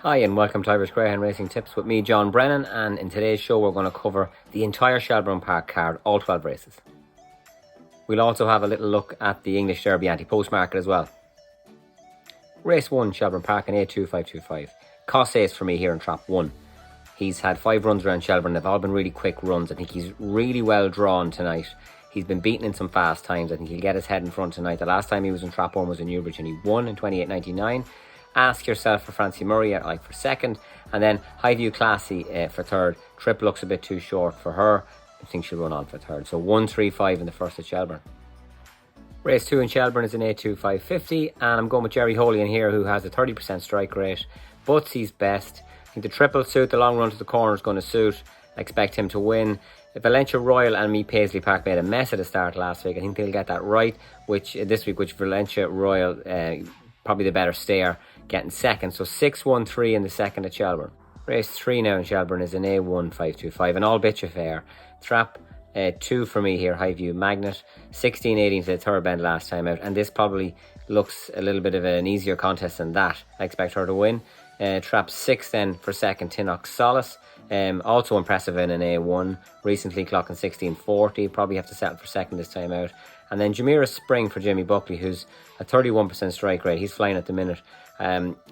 Hi and welcome to Irish Greyhound Racing Tips with me, John Brennan, and in today's show we're going to cover the entire Shelbourne Park card, all 12 races. We'll also have a little look at the English Derby anti-post market as well. Race 1, Shelbourne Park, an A2525. Cost ace for me here in Trap 1. He's had 5 runs around Shelbourne, they've all been really quick runs. I think he's really well drawn tonight. He's been beaten in some fast times. I think he'll get his head in front tonight. The last time he was in Trap 1 was in Newbridge and he won in 28.99. Ask Yourself for Francie Murray for second, and then Highview Classy for third. Trip looks a bit too short for her. I think she'll run on for third. So 1-3-5 in the first at Shelbourne. Race 2 in Shelbourne is an A2550, and I'm going with Jerry Holy in here, who has a 30% strike rate. Butsy's best. I think the triple suit, the long run to the corner is going to suit. I expect him to win. Valencia Royal and Meet Paisley Park made a mess at the start last week. I think they'll get that right, which Valencia Royal, probably the better stayer, getting second. So 6-1-3 in the second at Shelbourne. Race 3 now in Shelbourne is an A1525, an all bitch affair. Trap 2 for me here, Highview Magnet. 16-18 to the third bend last time out, and this probably looks a little bit of an easier contest than that. I expect her to win. Trap 6 then for second, Tinox Solace. Also impressive in an A1, recently clocking 16.40. Probably have to settle for second this time out. And then Jamira Spring for Jimmy Buckley, who's a 31% strike rate. He's flying at the minute.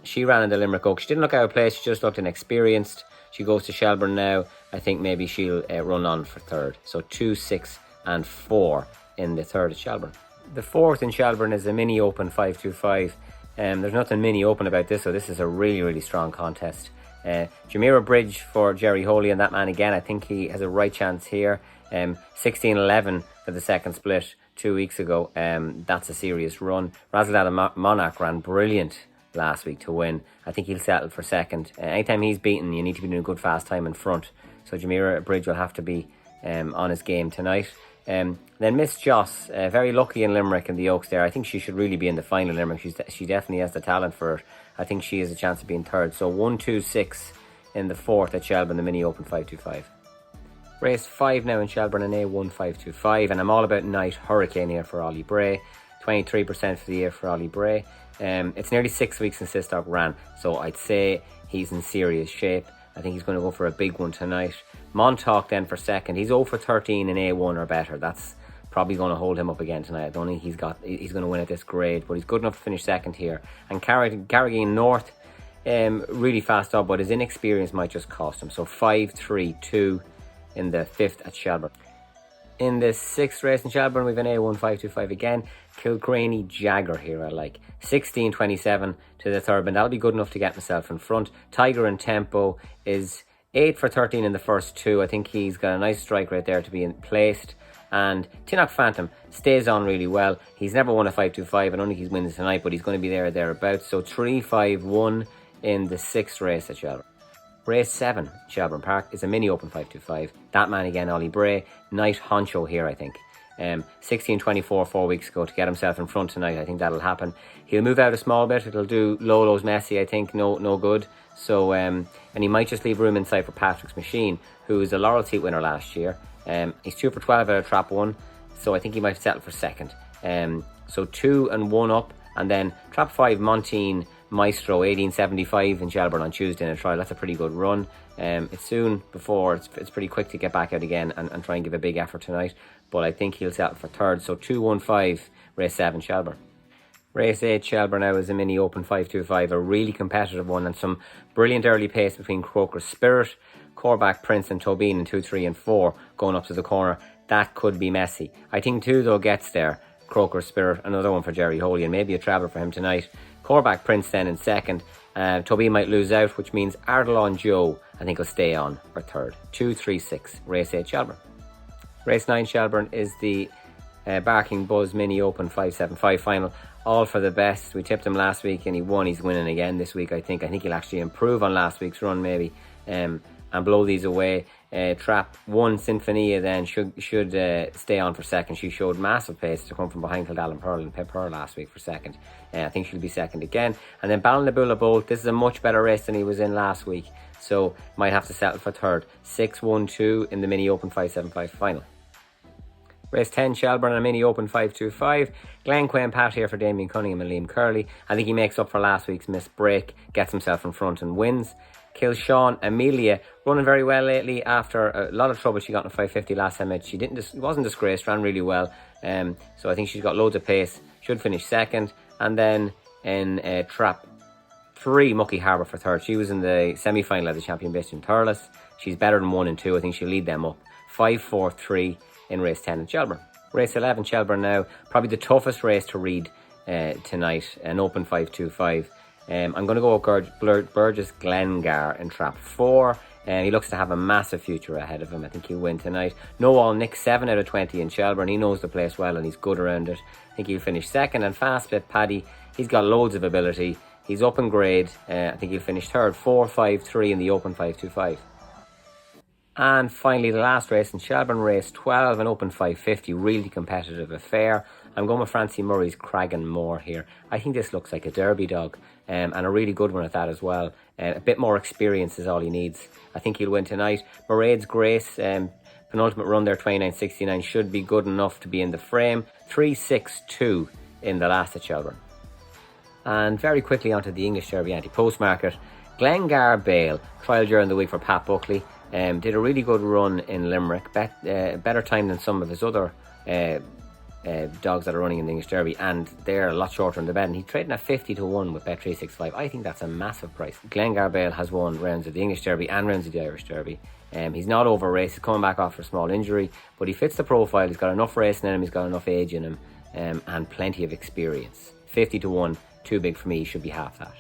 She ran in the Limerick Oak. She didn't look out of place, she just looked inexperienced. She goes to Shelbourne now. I think maybe she'll run on for third. So 2, 6 and 4 in the third at Shelbourne. The fourth in Shelbourne is a mini open 525. There's nothing mini open about this, so this is a really, really strong contest. Jamira Bridge for Jerry Holy, and that man again, I think he has a right chance here. 16-11 for the second split 2 weeks ago. That's a serious run. Razzledad Monarch ran brilliant last week to win. I think he'll settle for second. Anytime he's beaten, you need to be doing a good fast time in front. So Jamira Bridge will have to be on his game tonight. Then Miss Joss, very lucky in Limerick in the Oaks there. I think she should really be in the final in Limerick. She definitely has the talent for it. I think she has a chance of being third. So 1-2-6 in the fourth at Shelbourne, the mini open 525. Race 5 now in Shelbourne, an A1525, and I'm all about Night Hurricane here for Ollie Bray. 23% for the year for Ollie Bray. It's nearly 6 weeks since this dog ran, so I'd say he's in serious shape. I think he's going to go for a big one tonight. Montauk then for second. He's 0 for 13 in A1 or better. That's probably going to hold him up again tonight. I don't think he's going to win at this grade, but he's good enough to finish second here. And Carrigain North, really fast up, but his inexperience might just cost him. So 5-3-2 in the fifth at Shelbourne. In the sixth race in Shelbourne, we've an A1525 again. Kilcraney Jagger here, I like. 16-27 to the third, and that'll be good enough to get himself in front. Tiger and Tempo is 8 for 13 in the first two. I think he's got a nice strike rate there to be placed. And Tinock Phantom stays on really well. He's never won a 525. I don't think he's winning tonight, but he's going to be there or thereabouts. So 3-5-1 in the sixth race at Shelbourne. Race 7, Shelbourne Park, is a mini open 525. That man again, Ollie Bray, Night Honcho here, I think. 16-24 4 weeks ago to get himself in front tonight. I think that'll happen. He'll move out a small bit. It'll do Lolo's messy, I think. No good. So, and he might just leave room inside for Patrick's Machine, who was a Laurel Seat winner last year. He's 2 for 12 out of Trap 1, so I think he might settle for second. So 2 and 1 up, and then Trap 5, Montine Maestro, 1875 in Shelbourne on Tuesday in a trial. That's a pretty good run. It's soon before, it's pretty quick to get back out again and try and give a big effort tonight, but I think he'll settle for third. So 2-1-5, race 7 Shelbourne. Race 8 Shelbourne now is a mini open 525, a really competitive one, and some brilliant early pace between Croker Spirit, Corback Prince and Tobin in 2, 3 and 4 going up to the corner. That could be messy. I think 2 though gets there. Croker Spirit, another one for Jerry Holy, and maybe a travel for him tonight. Corback Prince then in second. Tobin might lose out, which means Ardalon Joe I think will stay on for third. 2-3-6, race 8 Shelbourne. Race 9 Shelbourne is the Barking Buzz Mini Open 575 final. All for the best. We tipped him last week and he won. He's winning again this week, I think. I think he'll actually improve on last week's run maybe, and blow these away. Trap 1 Sinfonia then should stay on for second. She showed massive pace to come from behind Kildallan Pearl and Pip Pearl last week for second. I think she'll be second again. And then Ballinabulla Bolt, this is a much better race than he was in last week, so might have to settle for third. 6-1-2 in the Mini Open 575 final. Race 10, Shelburne and a mini open 525. Glenquay and Pat here for Damien Cunningham and Liam Curley. I think he makes up for last week's missed break, gets himself in front and wins. Kilshawn Amelia running very well lately after a lot of trouble she got in a 550 last time out. She wasn't disgraced, ran really well. So I think she's got loads of pace, should finish second. And then in trap 3, Mucky Harbour for third. She was in the semi-final of the Champion Beast in Thurles. She's better than 1 and 2. I think she'll lead them up. 5, 4, 3 in race 10 in Shelburne. Race 11, Shelburne now. Probably the toughest race to read tonight. An open 525. I'm going to go with Burgess Glengar in trap 4. He looks to have a massive future ahead of him. I think he'll win tonight. No All Nick, 7 out of 20 in Shelburne. He knows the place well and he's good around it. I think he'll finish second. And Fast Split Paddy, he's got loads of ability. He's up in grade. I think he'll finish third. 4, 5, 3 in the open 525. And finally, the last race in Shelburne, race 12, an open 550, really competitive affair. I'm going with Francie Murray's Cragganmore here. I think this looks like a Derby dog, and a really good one at that as well. A bit more experience is all he needs. I think he'll win tonight. Mairead's Grace, penultimate run there, 29.69, should be good enough to be in the frame. 3.62 in the last at Shelburne. And very quickly onto the English Derby Anti-Postmarket. Glengar Bale, trial during the week for Pat Buckley. Did a really good run in Limerick, better time than some of his other dogs that are running in the English Derby, and they're a lot shorter in the bed, and he's trading at 50 to 1 with Bet365. I think that's a massive price. Glengar Bale has won rounds of the English Derby and rounds of the Irish Derby. He's not over race, he's coming back after a small injury, but he fits the profile. He's got enough racing in him, he's got enough age in him, and plenty of experience. 50 to 1, too big for me, he should be half that.